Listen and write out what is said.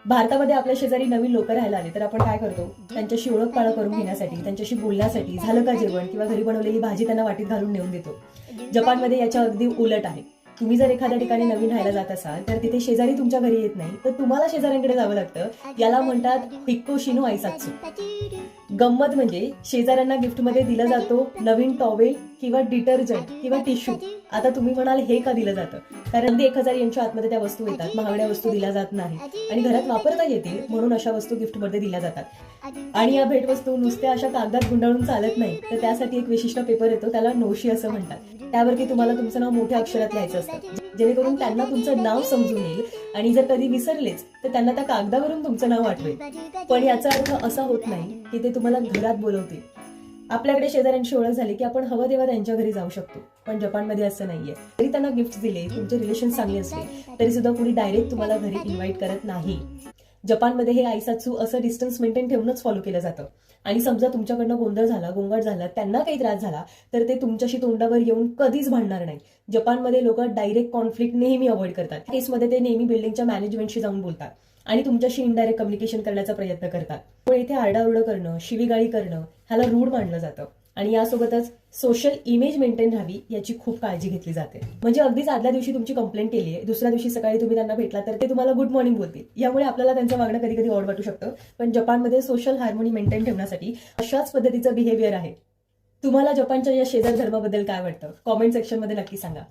भारतामध्ये आपल्या शेजारी नवीन लोक राहायला आले तर आपण काय करतो, त्यांच्याशी ओळख पाळख करून घेण्यासाठी, त्यांच्याशी बोलण्यासाठी झालं का जेवण किंवा घरी बनवलेली भाजी त्यांना वाटीत घालून नेऊन देतो. जपानमध्ये याच्या अगदी उलट आहे. तुम्ही जर एखाद्या ठिकाणी नवीन राहायला जात असाल तर तिथे शेजारी तुमच्या घरी येत नाही तर तुम्हाला शेजाऱ्यांकडे जावं लागतं. याला म्हणतात हिक्कोशी नो आयसात्सू. गंमत म्हणजे शेजाऱ्यांना गिफ्टमध्ये दिला जातो नवीन टॉवेल किंवा डिटर्जंट किंवा टिश्यू. आता तुम्ही म्हणाल हे का दिलं जातं? कारण अगदी 1000 यांच्या आतमध्ये त्या वस्तू येतात, महागड्या वस्तू दिल्या जात नाही आणि घरात वापरता येतील म्हणून अशा वस्तू गिफ्टमध्ये दिल्या जातात. आणि या भेटवस्तू नुसत्या अशा कागदात गुंडाळून चालत नाही, तर त्यासाठी एक विशिष्ट पेपर येतो, त्याला नोशी असं म्हणतात. त्यावरती तुम्हाला तुमचं नाव मोठ्या अक्षरात लिहायचं असतं, जेणेकरून त्यांना तुमचं नाव समजून येईल आणि जर कधी विसरलेच तर त्यांना त्या कागदावरून तुमचं नाव आठवेल. पण याचा अर्थ असा होत नाही की ते तुम्हाला घरात बोलवतील. आपल्याकडे शेजाऱ्यांची ओळख झाली की आपण हवं तेव्हा त्यांच्या घरी जाऊ शकतो, पण जपानमध्ये असं नाहीये. जरी त्यांना गिफ्ट दिले, तुमचे रिलेशन चांगले असले तरी सुद्धा कुणी डायरेक्ट तुम्हाला घरी इन्व्हाइट करत नाही. जपानमध्ये हे आयसात्सू असं डिस्टन्स मेंटेन ठेवूनच फॉलो केलं जातं. आणि समजा तुमच्याकडनं गोंधळ झाला, गोंगाट झाला, त्यांना काही त्रास झाला तर ते तुमच्याशी तोंडावर येऊन कधीच भांडणार नाही. जपानमध्ये लोक डायरेक्ट कॉन्फ्लिक्ट नेहमी अवॉइड करतात. केसमध्ये ते नेहमी बिल्डिंगच्या मॅनेजमेंटशी जाऊन बोलतात आणि तुमच्याशी इनडायरेक्ट कम्युनिकेशन करण्याचा प्रयत्न करतात. पण इथे आरडाओरडा करणं, शिवीगाळी करणं ह्याला रूढ मानलं जातं. आणि यासोबतच सोशल इमेज मेंटेन राहावी याची खूप काळजी घेतली जाते. म्हणजे अगदीच आदल्या दिवशी तुमची कंप्लेंट केली आहे, दुसऱ्या दिवशी सकाळी तुम्ही त्यांना भेटला तर ते तुम्हाला गुड मॉर्निंग बोलतील. यामुळे आपल्याला त्यांचं वागणं कधी कधी ऑड वाटू शकतं, पण जपानमध्ये सोशल हार्मोनी मेंटेन ठेवण्यासाठी अशाच पद्धतीचं बिहेवियर आहे. तुम्हाला जपानच्या या शेजार धर्माबद्दल काय वाटतं? कॉमेंट सेक्शनमध्ये नक्की सांगा.